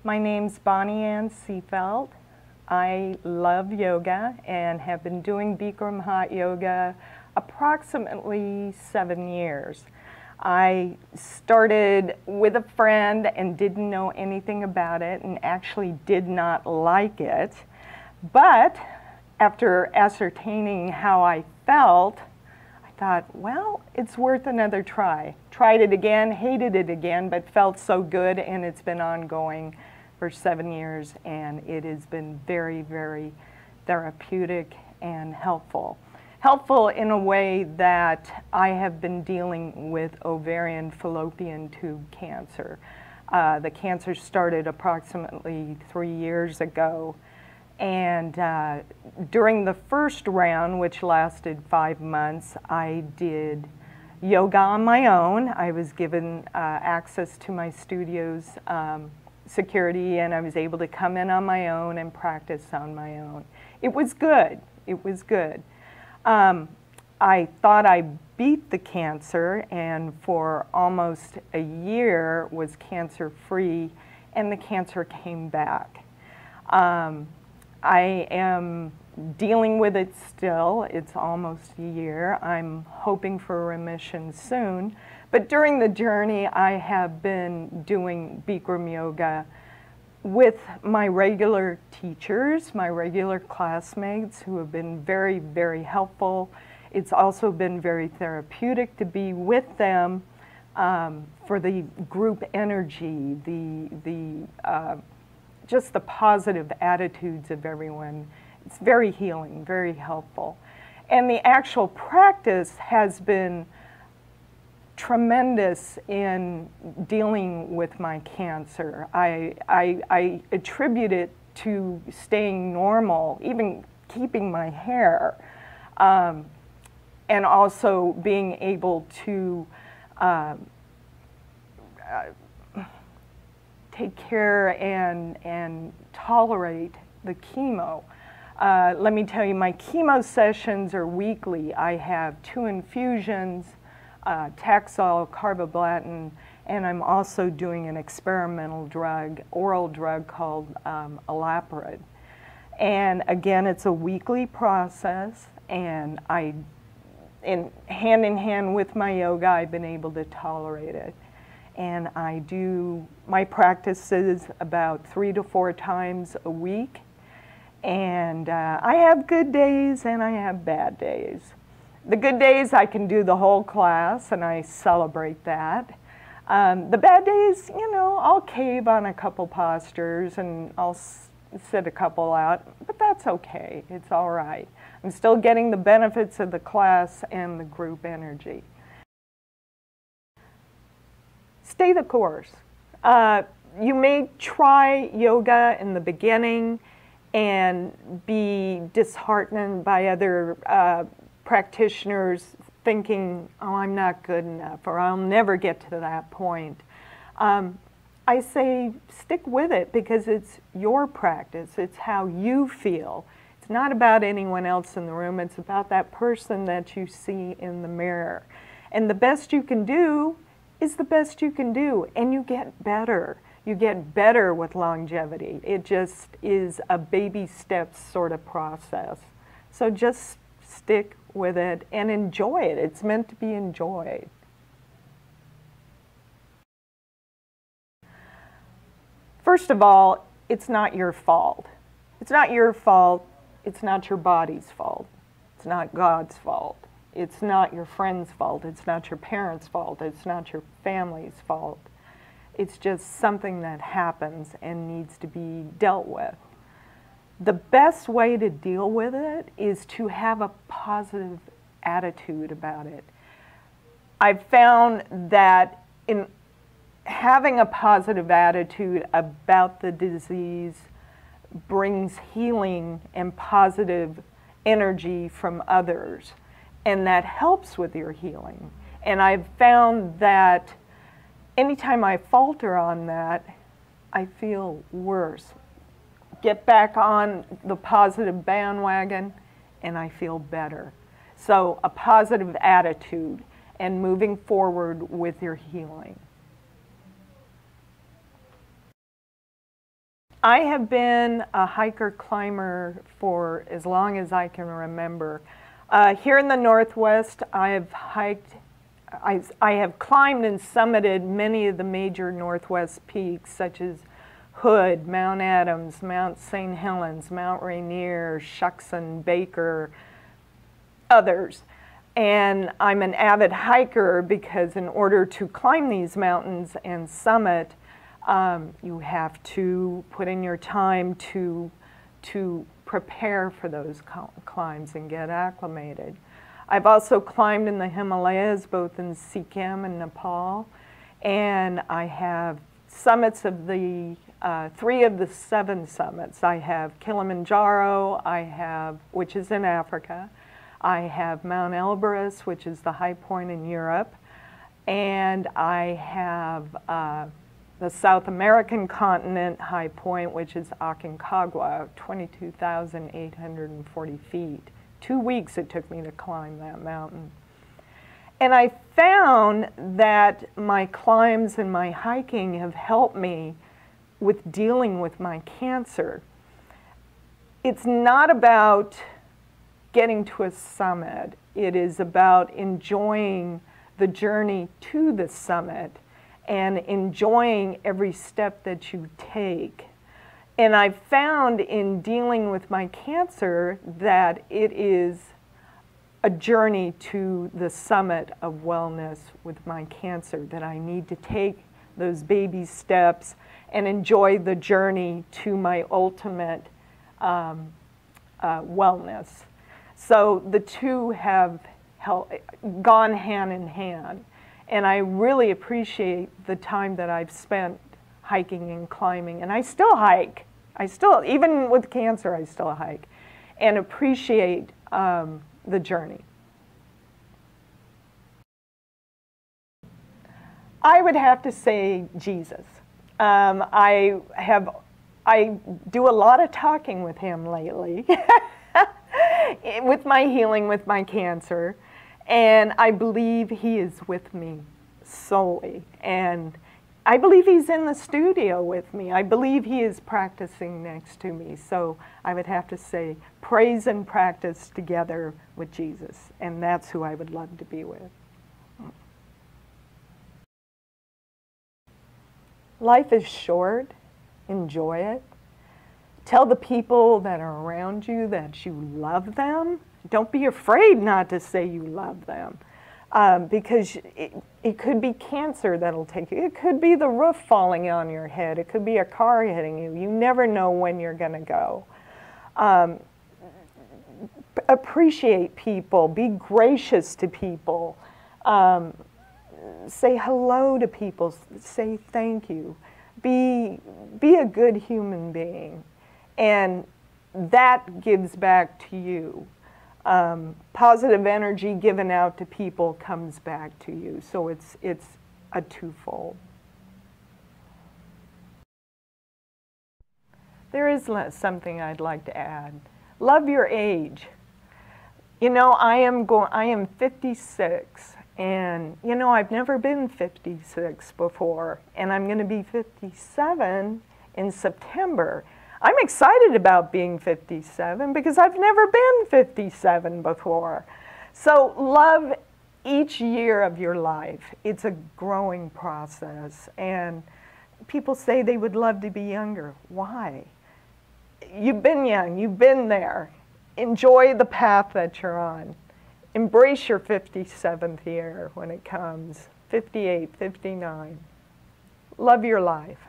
My name's Bonnie Ann Seefeldt. I love yoga and have been doing Bikram hot yoga approximately 7 years. I started with a friend and didn't know anything about it and actually did not like it. But after ascertaining how I felt, I thought, well, it's worth another try. Tried it again, hated it again, but felt so good, and it's been ongoing for 7 years, and it has been very, very therapeutic and helpful. Helpful in a way that I have been dealing with ovarian fallopian tube cancer. The cancer started approximately 3 years ago, and during the first round, which lasted 5 months, I did yoga on my own. I was given access to my studio's security, and I was able to come in on my own and practice on my own. It was good. It was good. I thought I beat the cancer, and for almost a year was cancer-free, and the cancer came back. I am dealing with it still. It's almost a year. I'm hoping for remission soon. But during the journey, I have been doing Bikram yoga with my regular teachers, my regular classmates who have been very, very helpful. It's also been very therapeutic to be with them for the group energy, just the positive attitudes of everyone. It's very healing, very helpful. And the actual practice has been tremendous in dealing with my cancer. I attribute it to staying normal, even keeping my hair, and also being able to take care and tolerate the chemo. Let me tell you, my chemo sessions are weekly. I have 2 infusions, Taxol, carboplatin, and I'm also doing an experimental drug, oral drug called olaparib. And again, it's a weekly process, and hand in hand with my yoga, I've been able to tolerate it. And I do my practices about 3 to 4 times a week. And I have good days and I have bad days. The good days I can do the whole class and I celebrate that. The bad days, you know, I'll cave on a couple postures and I'll sit a couple out, but that's okay, it's all right. I'm still getting the benefits of the class and the group energy. Stay the course. You may try yoga in the beginning and be disheartened by other practitioners thinking, oh, I'm not good enough, or I'll never get to that point. I say stick with it because it's your practice. It's how you feel. It's not about anyone else in the room. It's about that person that you see in the mirror. And the best you can do is the best you can do, and you get better. You get better with longevity. It just is a baby steps sort of process. So just stick with it and enjoy it. It's meant to be enjoyed. First of all, it's not your fault. It's not your fault. It's not your body's fault. It's not God's fault. It's not your friend's fault. It's not your parents' fault. It's not your family's fault. It's just something that happens and needs to be dealt with. The best way to deal with it is to have a positive attitude about it. I've found that in having a positive attitude about the disease brings healing and positive energy from others, and that helps with your healing. And I've found that anytime I falter on that, I feel worse. Get back on the positive bandwagon and I feel better. So a positive attitude and moving forward with your healing. I have been a hiker-climber for as long as I can remember. Here in the Northwest, I have hiked, I have climbed and summited many of the major Northwest peaks, such as Hood, Mount Adams, Mount St. Helens, Mount Rainier, Shuckson, Baker, others. And I'm an avid hiker because in order to climb these mountains and summit, you have to put in your time to prepare for those climbs and get acclimated. I've also climbed in the Himalayas, both in Sikkim and Nepal, and I have summits of the 3 of the 7 summits. I have Kilimanjaro, which is in Africa. I have Mount Elbrus, which is the high point in Europe, and I have the South American continent high point, which is Aconcagua, 22,840 feet. 2 weeks it took me to climb that mountain. And I found that my climbs and my hiking have helped me with dealing with my cancer. It's not about getting to a summit. It is about enjoying the journey to the summit and enjoying every step that you take. And I found in dealing with my cancer that it is a journey to the summit of wellness with my cancer, that I need to take those baby steps and enjoy the journey to my ultimate wellness. So the two have gone hand in hand. And I really appreciate the time that I've spent hiking and climbing. And I still hike. Even with cancer, I still hike. And appreciate the journey. I would have to say Jesus. I do a lot of talking with him lately with my healing with my cancer. And I believe he is with me solely. And I believe he's in the studio with me. I believe he is practicing next to me. So I would have to say praise and practice together with Jesus. And that's who I would love to be with. Life is short. Enjoy it. Tell the people that are around you that you love them. Don't be afraid not to say you love them, because it could be cancer that'll take you. It could be the roof falling on your head. It could be a car hitting you. You never know when you're going to go. Appreciate people. Be gracious to people. Say hello to people. Say thank you. Be a good human being. And that gives back to you. Positive energy given out to people comes back to you. So it's a twofold. There is something I'd like to add. Love your age. You know, I am 56, and you know, I've never been 56 before, and I'm going to be 57 in September. I'm excited about being 57 because I've never been 57 before. So love each year of your life. It's a growing process. And people say they would love to be younger. Why? You've been young. You've been there. Enjoy the path that you're on. Embrace your 57th year when it comes. 58, 59. Love your life.